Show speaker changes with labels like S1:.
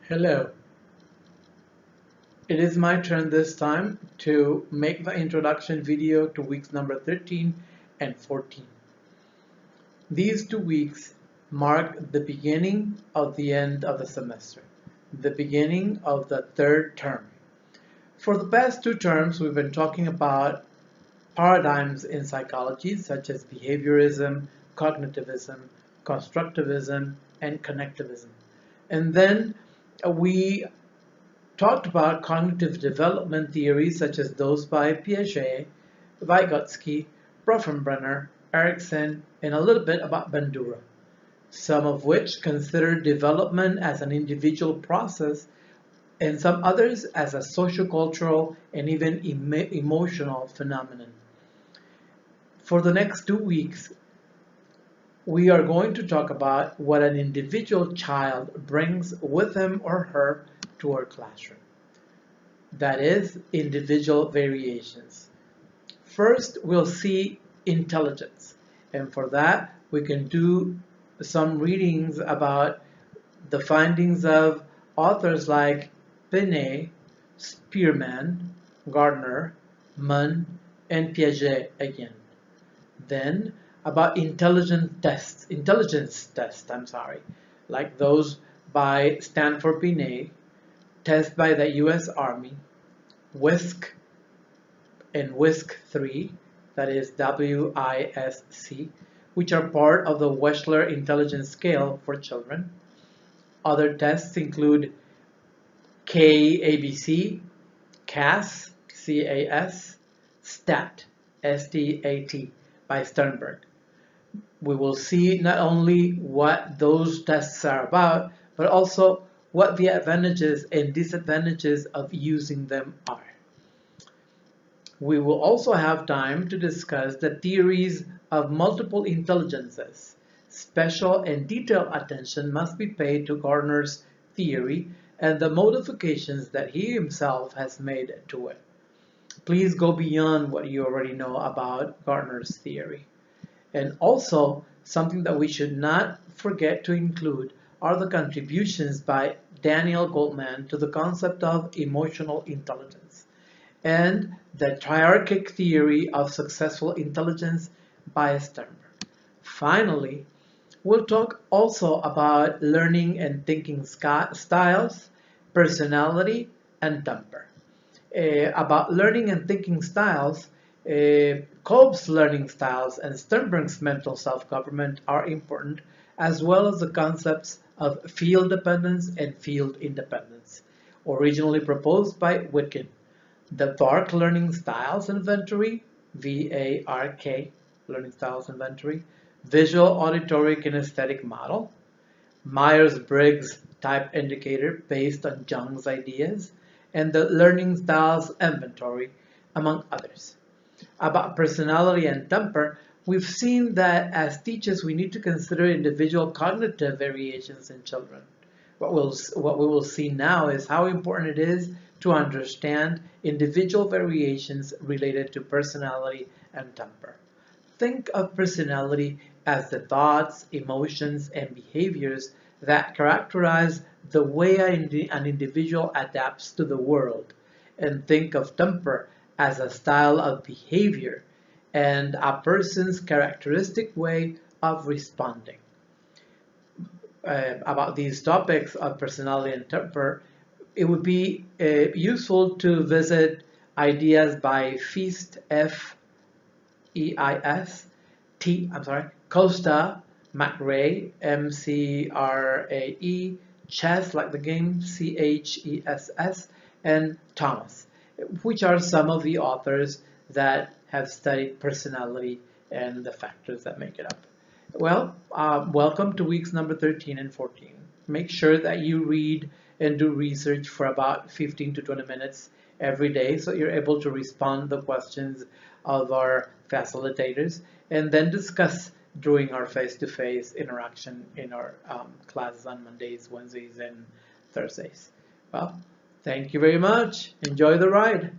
S1: Hello, it is my turn this time to make the introduction video to weeks number 13 and 14. These 2 weeks mark the beginning of the end of the semester, the beginning of the third term. For the past 2 terms, we've been talking about paradigms in psychology such as behaviorism, cognitivism, constructivism, and connectivism. And then we talked about cognitive development theories such as those by Piaget, Vygotsky, Bronfenbrenner, Erikson, and a little bit about Bandura, some of which consider development as an individual process and some others as a sociocultural and even emotional phenomenon. For the next 2 weeks, we are going to talk about what an individual child brings with him or her to our classroom. That is, individual variations. First, we'll see intelligence. And for that, we can do some readings about the findings of authors like Binet, Spearman, Gardner, Munn, and Piaget again. Then, about intelligence tests, like those by Stanford Binet, tests by the US Army, WISC and WISC 3, that is WISC, which are part of the Wechsler Intelligence Scale for children. Other tests include KABC, CAS, CAS, STAT, STAT by Sternberg. We will see not only what those tests are about, but also what the advantages and disadvantages of using them are. We will also have time to discuss the theories of multiple intelligences. Special and detailed attention must be paid to Gardner's theory and the modifications that he himself has made to it. Please go beyond what you already know about Gardner's theory. And also, something that we should not forget to include are the contributions by Daniel Goleman to the concept of emotional intelligence and the triarchic theory of successful intelligence by Sternberg. Finally, we'll talk also about learning and thinking styles, personality, and temper. About learning and thinking styles, Kolb's learning styles and Sternberg's mental self-government are important, as well as the concepts of field dependence and field independence, originally proposed by Witkin. The VARK Learning Styles Inventory, VARK Learning Styles Inventory, Visual Auditory Kinesthetic Model, Myers-Briggs Type Indicator based on Jung's ideas, and the Learning Styles Inventory, among others. About personality and temper, we've seen that as teachers we need to consider individual cognitive variations in children. What we will see now is how important it is to understand individual variations related to personality and temper. Think of personality as the thoughts, emotions, and behaviors that characterize the way an individual adapts to the world, and think of temper as a style of behavior and a person's characteristic way of responding. About these topics of personality and temper, it would be useful to visit ideas by Feist, Costa, McRae, McRae, Chess, like the game, CHESS, and Thomas, which are some of the authors that have studied personality and the factors that make it up. Well, welcome to weeks number 13 and 14. Make sure that you read and do research for about 15 to 20 minutes every day so you're able to respond to the questions of our facilitators and then discuss during our face-to-face interaction in our classes on Mondays, Wednesdays, and Thursdays. Well, thank you very much. Enjoy the ride.